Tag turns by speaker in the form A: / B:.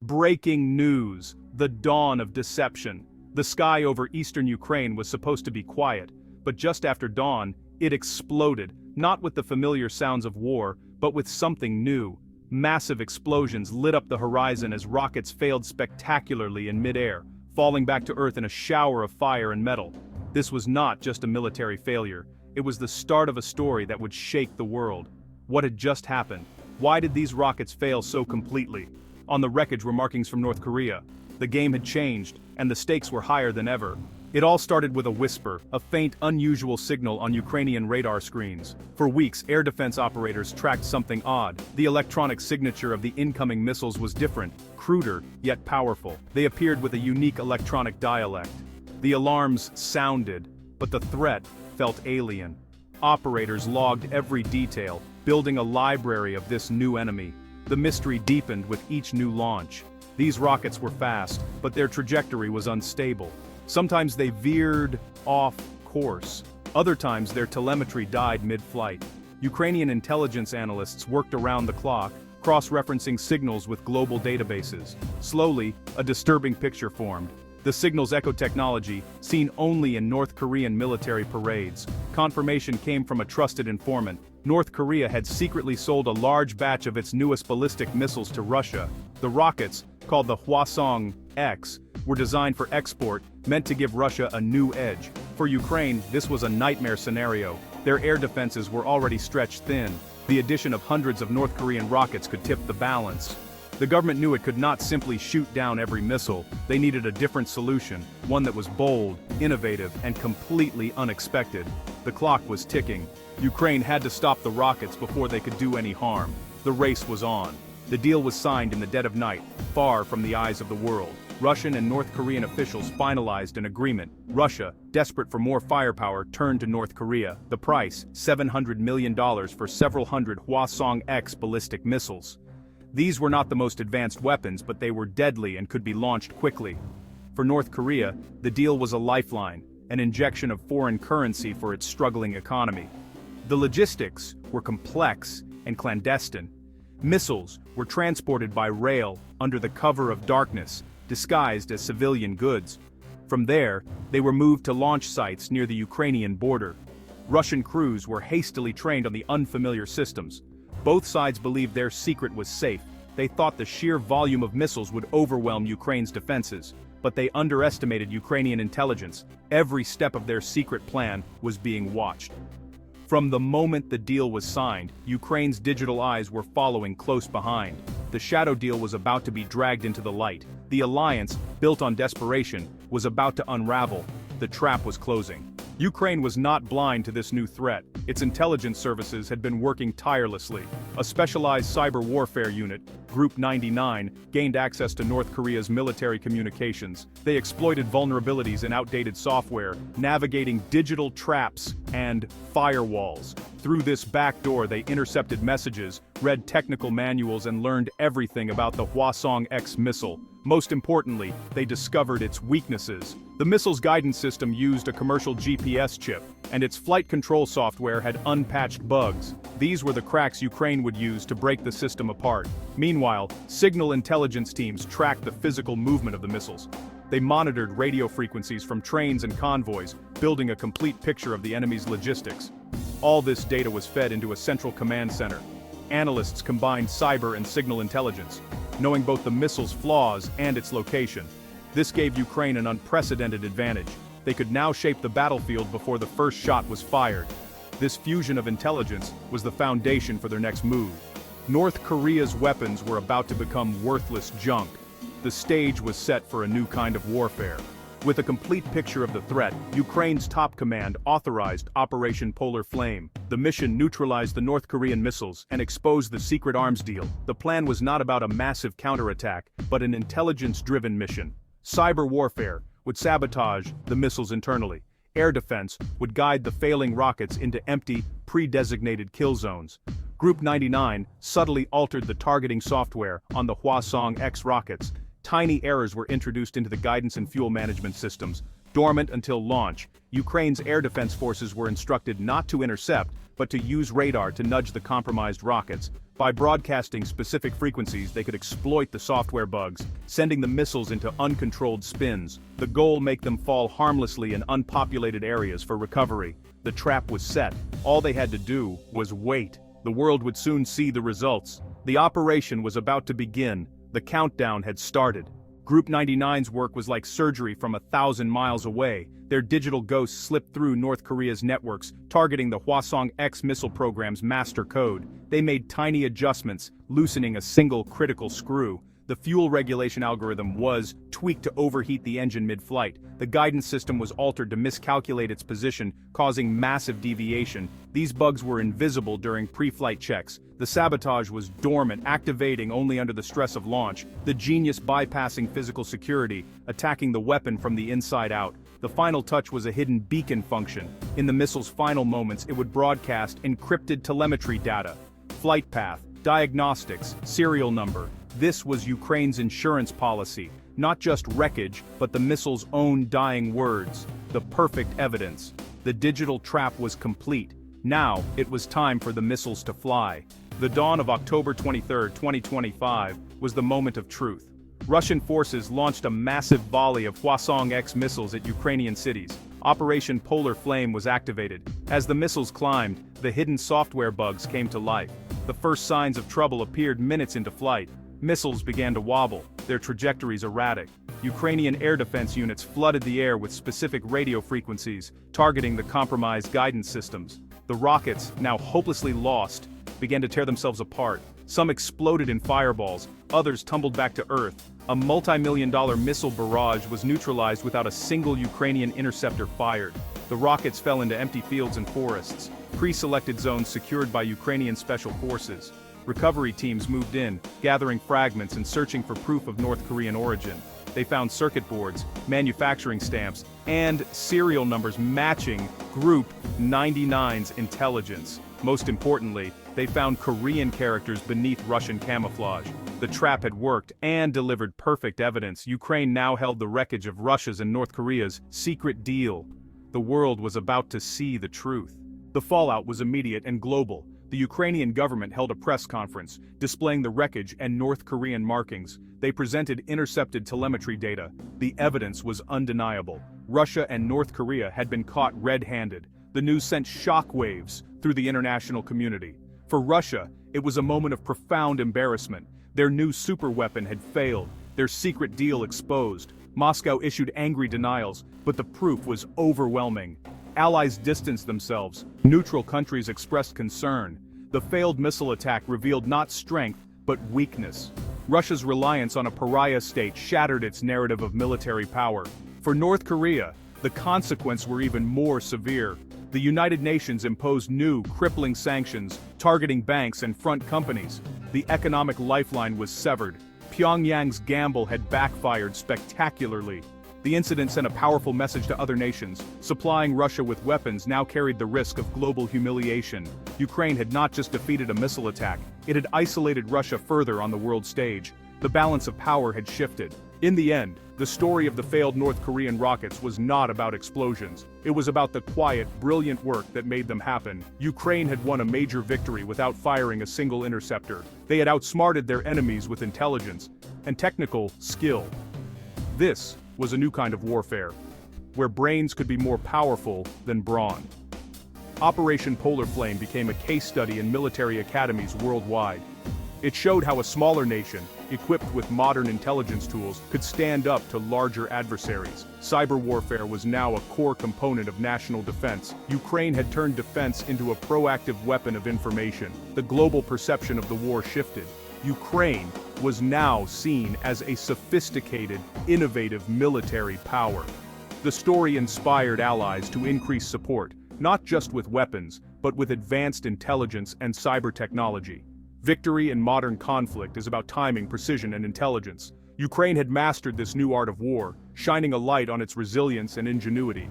A: Breaking news, the dawn of deception. The sky over eastern Ukraine was supposed to be quiet, but just after dawn, it exploded, not with the familiar sounds of war, but with something new. Massive explosions lit up the horizon as rockets failed spectacularly in midair, falling back to Earth in a shower of fire and metal. This was not just a military failure, it was the start of a story that would shake the world. What had just happened? Why did these rockets fail so completely? On the wreckage were markings from North Korea. The game had changed, and the stakes were higher than ever. It all started with a whisper, a faint, unusual signal on Ukrainian radar screens. For weeks, air defense operators tracked something odd. The electronic signature of the incoming missiles was different, cruder, yet powerful. They appeared with a unique electronic dialect. The alarms sounded, but the threat felt alien. Operators logged every detail, building a library of this new enemy. The mystery deepened with each new launch. These rockets were fast, but their trajectory was unstable. Sometimes they veered off course. Other times their telemetry died mid-flight. Ukrainian intelligence analysts worked around the clock, cross-referencing signals with global databases. Slowly, a disturbing picture formed. The signal's echo technology, seen only in North Korean military parades. Confirmation came from a trusted informant. North Korea had secretly sold a large batch of its newest ballistic missiles to Russia. The rockets, called the Hwasong-X, were designed for export, meant to give Russia a new edge. For Ukraine, this was a nightmare scenario. Their air defenses were already stretched thin. The addition of hundreds of North Korean rockets could tip the balance. The government knew it could not simply shoot down every missile. They needed a different solution, one that was bold, innovative, and completely unexpected. The clock was ticking. Ukraine had to stop the rockets before they could do any harm. The race was on. The deal was signed in the dead of night, far from the eyes of the world. Russian and North Korean officials finalized an agreement. Russia, desperate for more firepower, turned to North Korea. The price, $700 million for several hundred Hwasong-X ballistic missiles. These were not the most advanced weapons, but they were deadly and could be launched quickly. For North Korea, the deal was a lifeline, an injection of foreign currency for its struggling economy. The logistics were complex and clandestine. Missiles were transported by rail under the cover of darkness, disguised as civilian goods. From there, they were moved to launch sites near the Ukrainian border. Russian crews were hastily trained on the unfamiliar systems. Both sides believed their secret was safe. They thought the sheer volume of missiles would overwhelm Ukraine's defenses, but they underestimated Ukrainian intelligence. Every step of their secret plan was being watched. From the moment the deal was signed, Ukraine's digital eyes were following close behind. The shadow deal was about to be dragged into the light. The alliance, built on desperation, was about to unravel. The trap was closing. Ukraine was not blind to this new threat. Its intelligence services had been working tirelessly. A specialized cyber warfare unit, Group 99, gained access to North Korea's military communications. They exploited vulnerabilities in outdated software, navigating digital traps and firewalls. Through this back door, they intercepted messages, read technical manuals, and learned everything about the Hwasong-X missile. Most importantly, they discovered its weaknesses. The missile's guidance system used a commercial GPS chip, and its flight control software had unpatched bugs. These were the cracks Ukraine would use to break the system apart. Meanwhile, signal intelligence teams tracked the physical movement of the missiles. They monitored radio frequencies from trains and convoys, building a complete picture of the enemy's logistics. All this data was fed into a central command center. Analysts combined cyber and signal intelligence, knowing both the missile's flaws and its location. This gave Ukraine an unprecedented advantage. They could now shape the battlefield before the first shot was fired. This fusion of intelligence was the foundation for their next move. North Korea's weapons were about to become worthless junk. The stage was set for a new kind of warfare. With a complete picture of the threat, Ukraine's top command authorized Operation Polar Flame. The mission neutralized the North Korean missiles and exposed the secret arms deal. The plan was not about a massive counterattack, but an intelligence-driven mission. Cyber warfare would sabotage the missiles internally. Air defense would guide the failing rockets into empty, pre-designated kill zones. Group 99 subtly altered the targeting software on the Hwasong-X rockets. Tiny errors were introduced into the guidance and fuel management systems. Dormant until launch, Ukraine's air defense forces were instructed not to intercept, but to use radar to nudge the compromised rockets. By broadcasting specific frequencies, they could exploit the software bugs, sending the missiles into uncontrolled spins. The goal: make them fall harmlessly in unpopulated areas for recovery. The trap was set. All they had to do was wait. The world would soon see the results. The operation was about to begin. The countdown had started. Group 99's work was like surgery from 1,000 miles away. Their digital ghosts slipped through North Korea's networks, targeting the Hwasong-X missile program's master code. They made tiny adjustments, loosening a single critical screw. The fuel regulation algorithm was tweaked to overheat the engine mid-flight. The guidance system was altered to miscalculate its position, causing massive deviation. These bugs were invisible during pre-flight checks. The sabotage was dormant, activating only under the stress of launch. The genius bypassing physical security, attacking the weapon from the inside out. The final touch was a hidden beacon function. In the missile's final moments, it would broadcast encrypted telemetry data. Flight path, diagnostics, serial number. This was Ukraine's insurance policy, not just wreckage, but the missile's own dying words, the perfect evidence. The digital trap was complete. Now, it was time for the missiles to fly. The dawn of October 23, 2025, was the moment of truth. Russian forces launched a massive volley of Hwasong-X missiles at Ukrainian cities. Operation Polar Flame was activated. As the missiles climbed, the hidden software bugs came to life. The first signs of trouble appeared minutes into flight. Missiles began to wobble, their trajectories erratic. Ukrainian air defense units flooded the air with specific radio frequencies, targeting the compromised guidance systems. The rockets, now hopelessly lost, began to tear themselves apart. Some exploded in fireballs, others tumbled back to Earth. A multi-million-dollar missile barrage was neutralized without a single Ukrainian interceptor fired. The rockets fell into empty fields and forests, pre-selected zones secured by Ukrainian special forces. Recovery teams moved in, gathering fragments and searching for proof of North Korean origin. They found circuit boards, manufacturing stamps, and serial numbers matching Group 99's intelligence. Most importantly, they found Korean characters beneath Russian camouflage. The trap had worked and delivered perfect evidence. Ukraine now held the wreckage of Russia's and North Korea's secret deal. The world was about to see the truth. The fallout was immediate and global. The Ukrainian government held a press conference, displaying the wreckage and North Korean markings. They presented intercepted telemetry data. The evidence was undeniable. Russia and North Korea had been caught red-handed. The news sent shockwaves through the international community. For Russia, it was a moment of profound embarrassment. Their new superweapon had failed, their secret deal exposed. Moscow issued angry denials, but the proof was overwhelming. Allies distanced themselves. Neutral countries expressed concern. The failed missile attack revealed not strength, but weakness. Russia's reliance on a pariah state shattered its narrative of military power. For North Korea, the consequences were even more severe. The United Nations imposed new, crippling sanctions, targeting banks and front companies. The economic lifeline was severed. Pyongyang's gamble had backfired spectacularly. The incident sent a powerful message to other nations. Supplying Russia with weapons now carried the risk of global humiliation. Ukraine had not just defeated a missile attack, it had isolated Russia further on the world stage. The balance of power had shifted. In the end, the story of the failed North Korean rockets was not about explosions. It was about the quiet, brilliant work that made them happen. Ukraine had won a major victory without firing a single interceptor. They had outsmarted their enemies with intelligence and technical skill. This was a new kind of warfare, where brains could be more powerful than brawn. Operation Polar Flame became a case study in military academies worldwide. It showed how a smaller nation, equipped with modern intelligence tools, could stand up to larger adversaries. Cyber warfare was now a core component of national defense. Ukraine had turned defense into a proactive weapon of information. The global perception of the war shifted. Ukraine was now seen as a sophisticated, innovative military power. The story inspired allies to increase support, not just with weapons, but with advanced intelligence and cyber technology. Victory in modern conflict is about timing, precision, and intelligence. Ukraine had mastered this new art of war, shining a light on its resilience and ingenuity.